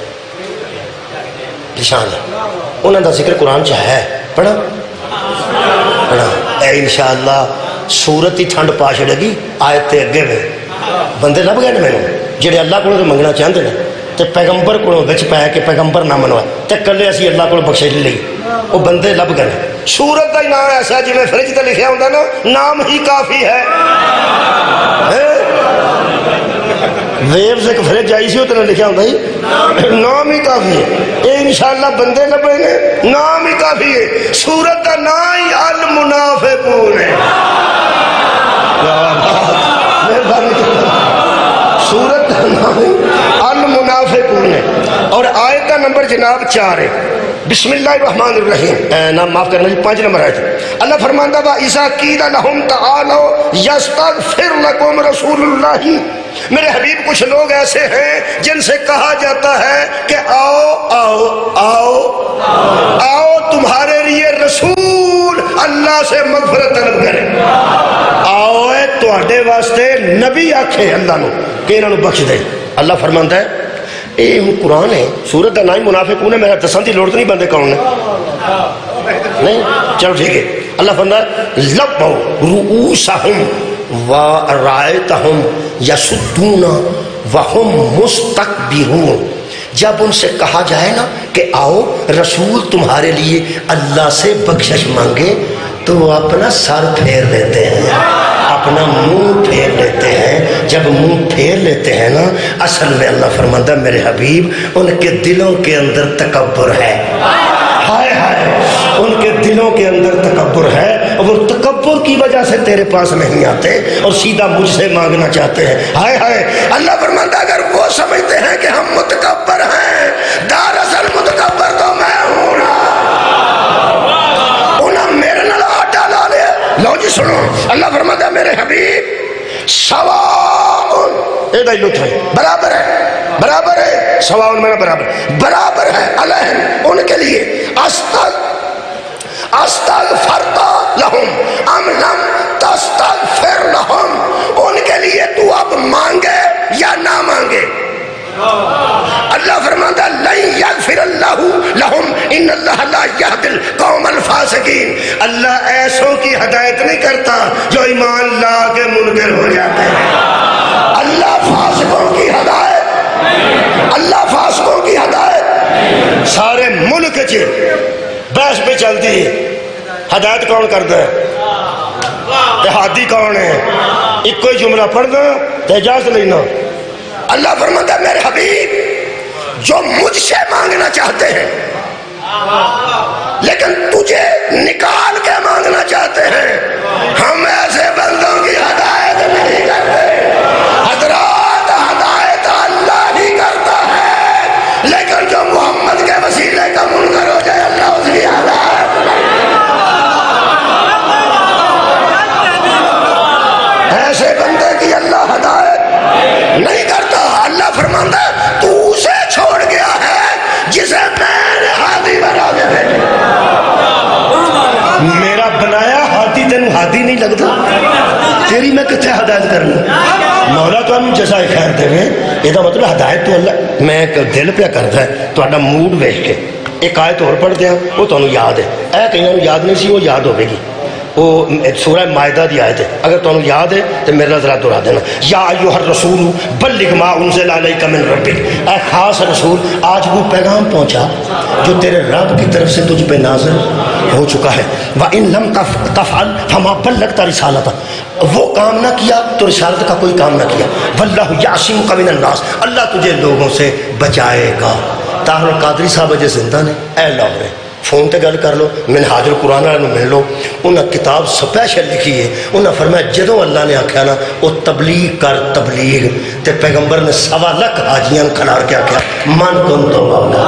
A: پریشان ہے انہوں دا ذکر قرآن چ ہے پڑھا اے انشاءاللہ سورت ہی ٹھنڈ پا چھڑے گی آیت تے اگے میں بندے لب گئے میں جڑے اللہ کو منگنا چاہتے ہیں تے پیغمبر کو وچ پا کے پیغمبر نہ منوا تے کلے اسی اللہ کو بخشش لئی وہ بندے لب گئے سورت کا ہی نام ایسا جی میں فرج تے لکھیا ہوندا نا نام ہی کافی ہے ویوز ایک فرج آئی سی اتنا لکھیا ہوندا ہی نام ہی کافی ہے اے انشاءاللہ بندے لبے نے نام ہی کافی ہے سورت کا نام ہی المنافقون ہے سورت کا نام المنافقون ہے اور آیت کا نمبر جناب 4 ہے بسم اللہ الرحمن الرحیم نام معاف کرنا جی 5 نمبر آیت اللہ فرماندہ با اذا قیل لهم تعالوا یستغفر لکم رسول اللہ میرے حبیب کچھ لوگ ایسے ہیں جن سے کہا جاتا ہے کہ آؤ آؤ آؤ آؤ تمہارے لیے رسول اللہ سے مغفرت طلب کرے، آؤ تواڈے واسطے نبی آکھے اللہ نو کہ انہاں نو بخش دے۔ اللہ فرماندا ہے اے ہن قرآن ہے، سورت دا نام منافقون ہے، میرا دسن دی لوڑ تو نہیں بندے کون نے نہیں، چلو ٹھیک ہے۔ اللہ فرماندا ہے لبوا رؤوسہم ورائتہم یصدون وہم مستکبرون، جب ان سے کہا جائے نا کہ آؤ رسول تمہارے لیے اللہ سے بخشش مانگے تو وہ اپنا سر پھیر لیتے ہیں، اپنا منہ پھیر لیتے ہیں۔ جب منہ پھیر لیتے ہیں نا، اصل میں اللہ فرماتا ہے میرے حبیب ان کے دلوں کے اندر تکبر ہے، ہائے ہائے ان کے دلوں کے اندر تکبر ہے، اور وہ تکبر کی وجہ سے تیرے پاس نہیں آتے اور سیدھا مجھ سے مانگنا چاہتے ہیں۔ ہائے ہائے اللہ فرماتا ہے اگر وہ سمجھتے ہیں کہ ہم متکبر ہیں، دراصل متکبر تو میں ہوں نا، انہاں میرے نال آٹا لا لیا۔ لو جی سنو، اللہ فرماتا ہے میرے حبیب سواء، اے دائی لطف ہے، برابر ہے، برابر ہے، سواء میں برابر ہے علیہم ان کے لیے، استغفرت لہم ام لم تستغفر لہم، ان کے لیے تو اب مانگے یا نہ مانگے۔ اللہ فرماتا ہے لن یغفر اللہ لہم ان اللہ لا یہدی القوم الفاسقین، اللہ ایسوں کی ہدایت نہیں کرتا جو ایمان لا کے منکر ہو جاتے ہیں۔ اللہ فاسقوں کی ہدایت، اللہ فاسقوں کی ہدایت سارے ملک چ بحث پہ چلتی ہے، ہدایت کون کرتا ہے؟ ہادی کون ہے؟ ایک کوئی جملہ پڑھنا تو اجازت لینا۔ اللہ فرماتا ہے میرے حبیب جو مجھ سے مانگنا چاہتے ہیں لیکن تجھے نکال کے مانگنا چاہتے ہیں، ہم ایسے بندوں کی ہدایت نہیں کرتے۔ حضرات ہدایت اللہ ہی کرتا ہے، لیکن جو محمد کے وسیلے کا منکر ہو جائے اللہ اس کی ہدایت ایسے بندے کی اللہ ہدایت نہیں کرتا۔ اللہ فرماتا ہے تو اسے چھوڑ گیا ہے جسے میں نے ہادی بنا کے بھیجا، میرا بنایا ہادی تینوں ہادی نہیں لگتا، تیری میں کتنے ہدایت کرنا۔ مولا تو ہم جزائے خیر دے یہ مطلب ہدایت تو اللہ میں دل پہ کرتا ہے تو موڈ ویکھ کے ایک آیت اور پڑھ دیا وہ تمہیں یاد ہے، اے کئیوں یاد نہیں سی وہ یاد ہوے گی، وہ سورہ مائدہ دی آیت ہے، اگر تمہیں یاد ہے تو میرا ذرا دہرا دینا۔ یا ایھا الرسول بلغ ما انزل الیک من ربک، اے خاص رسول آج وہ پیغام پہنچا جو تیرے رب کی طرف سے تجھ پہ نازل ہو چکا ہے۔ وَإِن لَمْ تَفْعَلْ فَمَا بَلَّغْتَ رِسَالَتَهُ، وہ کام نہ کیا تو رسالت کا کوئی کام نہ کیا۔ وَاللَّهُ يَعْصِمُكَ مِنَ النَّاسِ، اللہ تجھے لوگوں سے بچائے گا۔ طاہر القادری صاحب اجے زندہ نے، اے لاہور فون تے گل کر لو، منہاج القرآن والے مل لو، انہاں کتاب سپیشل لکھی ہے، انہاں فرمایا جدوں اللہ نے آکھیا نا وہ تبلیغ کر تبلیغ، تے پیغمبر نے 1.25 لاکھ حاجیاں کھلار کے آکھیا من کن تو مولا،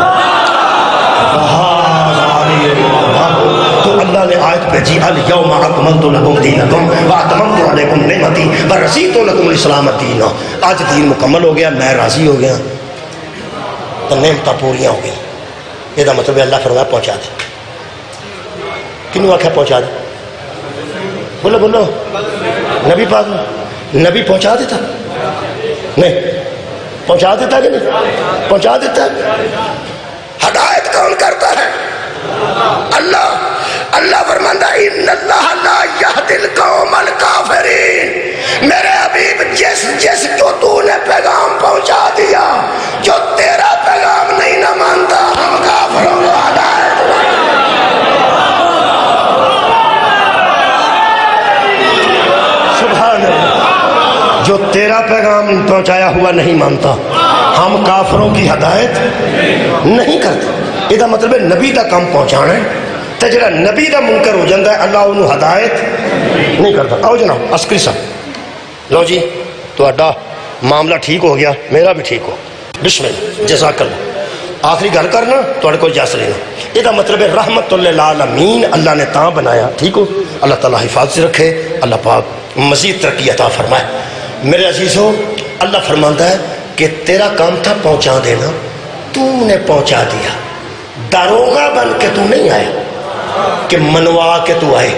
A: تو اللہ نے آیت بھیجی الیوم اکملت لکم دینکم واتممت علیکم نعمتی ورضیت لکم الاسلام دینا، آج دین مکمل ہو گیا، میں راضی ہو گیا، تو نعمتاں پوریاں ہو گئی۔ یہ مطلب ہے اللہ فرمایا پہنچا دے، کنوں آکھا پہنچا دے؟ بولو بولو، نبی پاک نبی پہنچا دیتا نہیں؟ پہنچا دیتا کہ نہیں؟ پہنچا دیتا ہے۔ ہدایت کون کرتا ہے؟ اللہ۔ اللہ فرماتا ہے ان اللہ لا یہدی القوم الکافرین، میرے حبیب جس کو تو نے پیغام پہنچا دیا، جو تیرا پیغام نہیں نہ مانتا، ہم کافروں کو ہدایت سبحان اللہ، جو تیرا پیغام پہنچایا ہوا نہیں مانتا، ہم کافروں کی ہدایت نہیں کرتے۔ یہ مطلب ہے نبی دا کام پہنچانا ہے، تے جڑا نبی دا منکر ہو جاندہ ہے اللہ انہوں ہدایت نہیں کرتا۔ آؤ جناب عسکری صاحب، لو جی تو اڈا معاملہ ٹھیک ہو گیا، میرا بھی ٹھیک ہو، بسم اللہ جزاک اللہ۔ آخری گل کرنا تھوڑے کو اجازت لینا، یہ مطلب ہے رحمت للعالمین اللہ نے تاں بنایا، ٹھیک ہو، اللہ تعالیٰ حفاظت رکھے، اللہ پاک مزید ترقی عطا فرمائے۔ میرے عزیزو اللہ فرماتا ہے کہ تیرا کام تھا پہنچا دینا، تو نے پہنچا دیا، داروغہ بن کے تو نہیں آیا کہ منوا کے تو آئے،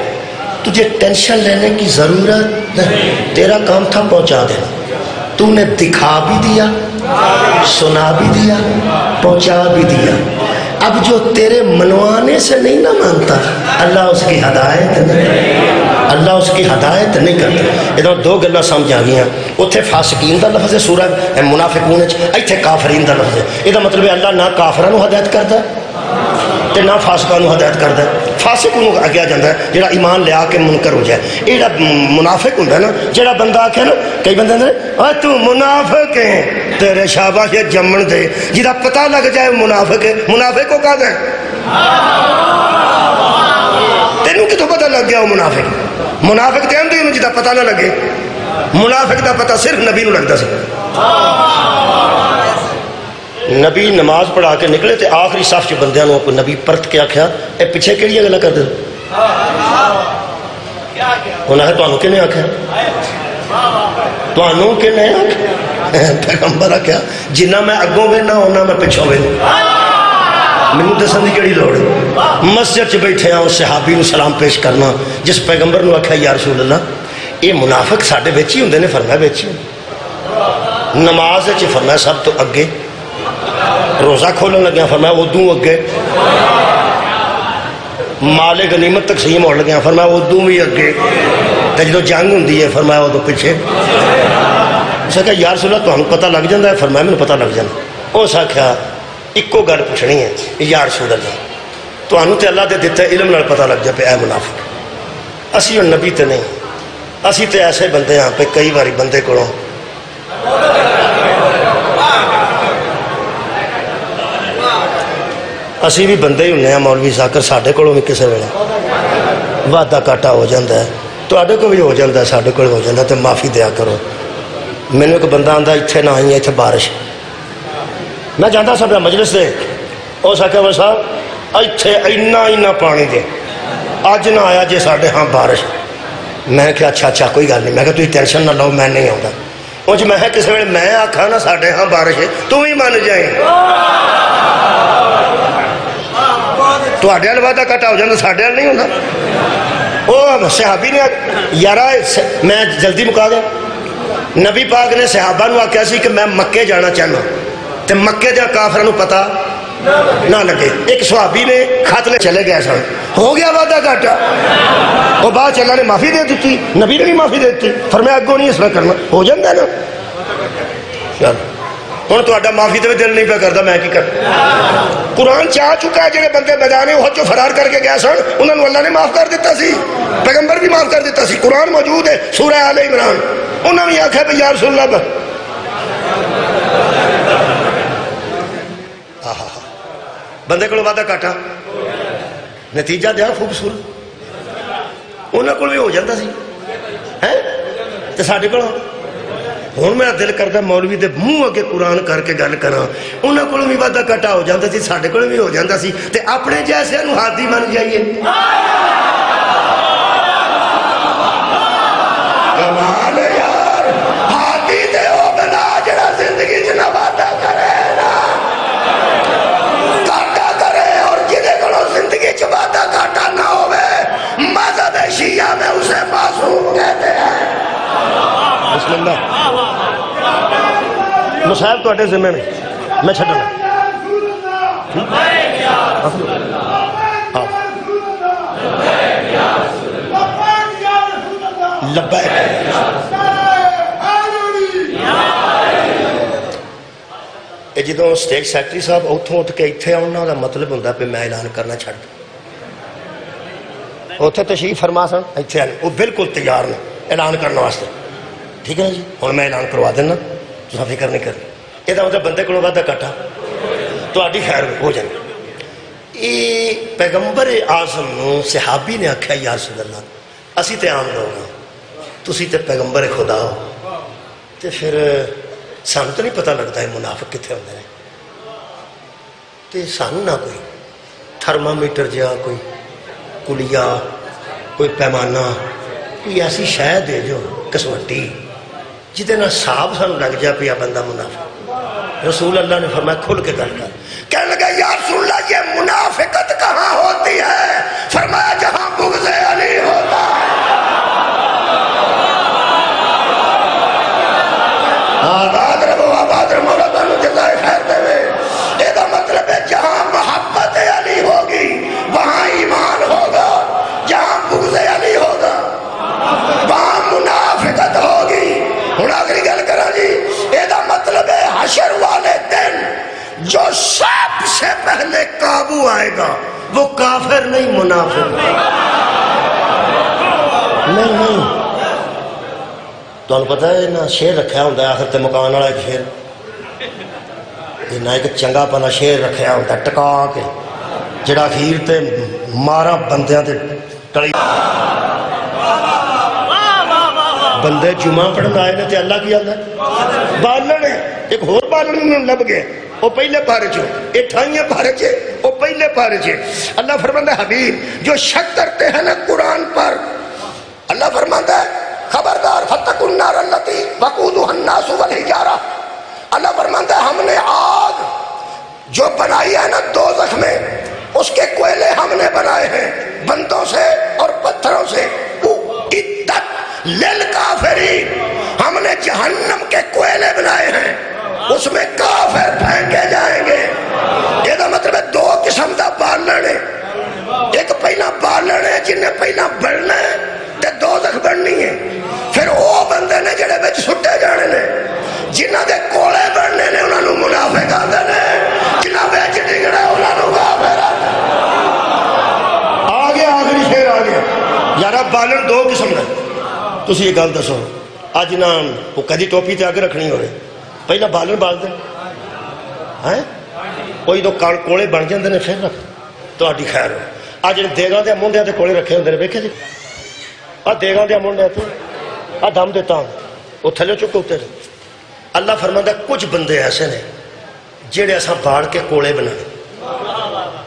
A: تجھے ٹینشن لینے کی ضرورت نہیں، تیرا کام تھا پہنچا دینا، تو نے دکھا بھی دیا، سنا بھی دیا، پہنچا بھی دیا۔ اب جو تیرے منوانے سے نہیں نہ مانتا، اللہ اس کی ہدایت نہیں، اللہ اس کی ہدایت نہیں کرتا۔ ادھر دو گلاں سمجھ آ گیا، اتنے فاسقین دا لفظ ہے سورہ منافقون، ایتھے کافرین دا لفظ ہے۔ یہ مطلب ہے اللہ نہ کافرانو ہدایت کرتا تے نہ فاسقانو ہدایت کرتا ہے۔ فاسق انہوں آگیا جاندہ ہے جڑا ایمان لیا کے منکر ہو جائے، یہ جڑا منافق ہوندہ ہے نا، جڑا بندہ آکھے نا، کئی بندہ نے تو منافق ہیں، تیرے شاباش یہ جمن دے، جڑا پتہ لگ جائے منافق ہے، منافق کو کہا دیں تینوں کی تو پتہ لگ گیا وہ منافق، منافق تے اندھی انہوں جڑا پتہ نہ لگے، منافق دا پتہ صرف نبی نو لگتا سی۔ نبی نماز پڑھا کے نکلے تے آخری صف چ بندیاں نو کوئی نبی پرت کے آکھیا اے پیچھے کیڑی گلاں کر دے، انہاں نے تانوں کنے آکھیا، تانوں کنے آکھیا، پیغمبر آکھیا جنہ میں اگوں وینا ہونا میں پچھوں وینا، مینوں دسن دی کیڑی لوڑ ہے۔ مسجد چ بیٹھے ہاں اس صحابی نو سلام پیش کرنا، جس پیغمبر نو آکھیا یا رسول اللہ یہ منافق ساڈے وچ ہی ہوندے نے، فرمایا وچ ہی، نماز وچ فرمایا سب تو اگے، روزہ کھولن لگیا فرمایا ادوں اگے، مال غنیمت تقسیم ہونے لگیا فرمایا ادوں بھی اگے، تے جدوں جنگ ہوندی ہے فرمایا ادوں پیچھے۔ اس نے کہا یا رسول اللہ تمہیں پتہ لگ جاندہ ہے، فرمایا مینوں پتہ لگ جاندہ۔ اس نے کہا اکو گل پوچھنی ہے یا رسول اللہ تمہیں تے اللہ دے دیتے علم نال پتہ لگ جائے پہ اے منافق، اسی اور نبی تے نہیں، اسی تے ایسے بندے ہاں پہ کئی باری بندے کولوں اسی بھی بندے ہی ہونے ہیں مولوی ذاکر، ساڑھے کولوں بھی کسے ویلے وعدہ کاٹا ہو جاندہ ہے، تو آڈے کو بھی ہو جاندہ ہے، ساڑھے کولوں ہو جاندہ ہے، تو معافی دیا کرو۔ میں نے ایک بندہ آندہ اتھے نہ آئی ہے، اتھے بارش، میں جاندہ سب مجلس دے، او ساکھے وہ صاحب اتھے اینا پانی دے، آج نہ آیا جے ساڑھے ہاں بارش۔ میں کہا اچھا کوئی گل نہیں، میں کہا تو ٹینشن نہ لو میں نہیں آؤں گا، مجھے میں کس ویلے میں آکھا نا ساڑھے ہاں بارش ہے تو ہی مان جائیں، تو آڈے آل وعدہ کٹا ہو جاندہ ساڑھے آل نہیں ہوندہ۔ او صحابی نے یارہ میں جلدی مکا دیا، نبی پاک نے صحابہ نو آکھیا سی کہ میں مکے جانا چاہنا، تے مکے دیا کافرانو پتہ نہ لگے، ایک صحابی نے خط لے چلے گئے سن، ہو گیا وعدہ کاٹا، وہ بعد اللہ نے معافی دے دیتی، نبی نے بھی معافی دے دیتی، فرمایا اگوں نہیں اس میں کرنا، ہو جاندہ ہے نا چل ہوں تو اڈا معافی دے دل نہیں پہ کرتا، میں کی کر قرآن چاہ چکا ہے جنہیں بندے میدان احد جو فرار کر کے گیا سن انہوں نے اللہ نے معاف کر دیتا سی، پیغمبر بھی معاف کر دیتا سی، قرآن موجود ہے سورہ آل عمران، انہوں نے آکھا ہے یا رسول اللہ بندے کو وعدہ کاٹا، نتیجہ دیا خوبصورت، انہوں کو بھی ہو جاتا سی، تو ساڑھے کو ہوں میرا دل کرتا مولوی دے منہ اگے قرآن کر کے گل کراں، انہوں کو بھی وعدہ کٹا ہو جاتا سی، ساڑھے کو بھی ہو جاتا سی، تے اپنے جیسے انہوں ہاتھی من جائیے کمال یار، ہاتھی دے ہو بنا جڑا زندگی جنا وعدہ کرے نا کاٹا کرے، اور جدے کو زندگی چ وعدہ کاٹا نہ ہوئے مذہب شیعہ میں اسے معصوم کہتے ہیں۔ بسم اللہ مصاحب تو اٹھے ذمہ میں میں چھٹا گا لبیک یہ جدوں سٹیج سیکٹری صاحب اتھوں اٹھ کے اتھے آنا دا مطلب ہوندہ پہ میں اعلان کرنا چھڑ دوں، اتھے تشریف فرما سن اتھے آنے وہ بالکل تیار نے اعلان کرنا واسطے، ٹھیک ہے نا جی، اور میں اعلان کروا دینا تو فکر نہیں کرنی، یہ مطلب بندے کو وعدہ کٹا تو آڈی خیر ہو جائے۔ یہ پیغمبر اعظم نو صحابی نے آکھیا یا رسول اللہ اسی تے عام لوگ ہوں، تسی تے پیغمبر خدا ہو، تے پھر سانو تو نہیں پتہ لگتا ہے منافق کتھے ہوندے ہیں، تے سانو نہ کوئی تھرمامیٹر جا کوئی کلیا کوئی پیمانہ کوئی ایسی شے دے جو قسمتی جدے نہ صاحب سانو لگ جا پیا بندہ منافق۔ رسول اللہ نے فرمایا کھل کے گل کر، کہنے لگا یا رسول اللہ یہ منافقت کہاں ہوتی ہے؟ فرمایا جہاں بغض علی ہوتا ہے۔ آباد رہو آباد رہو، مولا تانوں جزائے خیر دے وے۔ یہ دا مطلب ہے جہاں محبت علی ہوگی وہاں ایمان ہوگا، جہاں بغض علی ہوگا وہاں منافقت ہوگی۔ ہن آخری گل کرا جی، یہ دا مطلب ہے حشر والے دن جو سب سے پہلے قابو آئے گا وہ کافر نہیں منافق نہیں۔ تو انہوں پتہ ہے نا شیر رکھیا ہوندہ ہے آخر تے مکان والا ایک شیر، یہ نہ ایک چنگا پنا شیر رکھیا ہوندہ ہے ٹکا کے جڑا خیر تے مارا بندیاں تے ٹڑی بندے جمعہ پڑھن آئے نے تے اللہ کی اللہ بالن ہے، ایک اور بالن انہوں لب گئے وہ پہلے پارے چھو، اٹھائیاں پارے چھے وہ پہلے پارے چھے۔ اللہ فرماندہ حبیب جو شک کرتے ہیں نا قرآن پر، اللہ فرماندہ ہے خبردار فتقوا النار التی وقودها الناس والحجارہ۔ اللہ فرماندہ ہے ہم نے آگ جو بنائی ہے نا دوزخ میں، اس کے کوئلے ہم نے بنائے ہیں بندوں سے اور پتھروں سے، اعدت للکافرین، ہم نے جہنم کے کوئلے بنائے ہیں اس میں کافر پھینکے جائیں گے۔ یہ دا مطلب ہے دو قسم دا بالن ہے، ایک پہلا بالن ہے جن نے پہلا بڑھنا ہے تے دوزخ بڑھنی ہے، پھر وہ بندے نے جڑے بچ سٹے جانے نے جنہ دے کولے بڑھنے نے انہوں نے منافق آدھے نے، جنہ بچ ڈگڑے انہوں نے کافر آدھے۔ آگے آخری شیر آگے یارہ بالن دو قسم ہے، تسی یہ گل دسو آج نہ وہ کدی ٹوپی تے آگے رکھنی ہو رہے پہلا بالن بال دے ہیں کوئی تو کولے بن جاندے نے پھر رکھ تو آڈی خیر ہو۔ آج دیگاں دے منڈیاں تے کولے رکھے ہوندے نے ویکھے جی دیگاں دے منڈیاں تے دم دیتا ہوں وہ تھلے چکے ہوتے ہیں۔ اللہ فرماتا ہے کچھ بندے ایسے نے جڑے ایسا باڑ کے کولے بنائے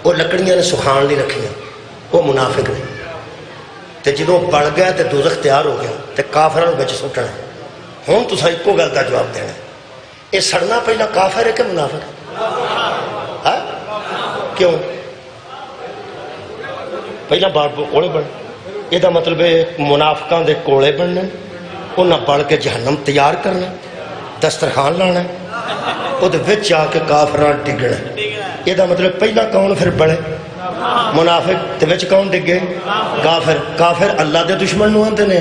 A: وہ لکڑیاں نے سکھان لی رکھیاں وہ منافق نے تے جدوں بڑھ گیا تے دوزخ تیار ہو گیا تے کافران بچ سٹنا ہوں تو ایک کو گل دا جواب دینا یہ سڑنا پہلا کافر ہے کہ منافق ہے؟ کیوں پہلا باڑ کولے بن یہ دا مطلب ہے منافقان دے کولے بننے انہاں بڑھ کے جہنم تیار کرنا دسترخوان لانا وہ دے وچ آ کے کافران ڈگنا یہ دا مطلب پہلا کون پھر بڑھے منافق تے وچ کون ڈگے کافر کافر اللہ دے دشمن نو آندے نے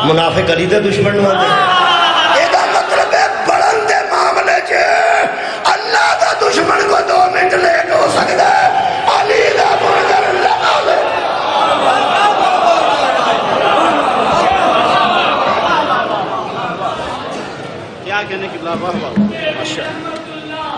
A: منافق علی دے دشمن نو آندے یہ دا مطلب ہے بڑھن دے معاملے چ اللہ دا دشمن کو 2 منٹ لیٹ ہو سکتا ہے علی دا بن کر لگا لے۔ کیا کہنے کی بلا واہ واہ ماشاءاللہ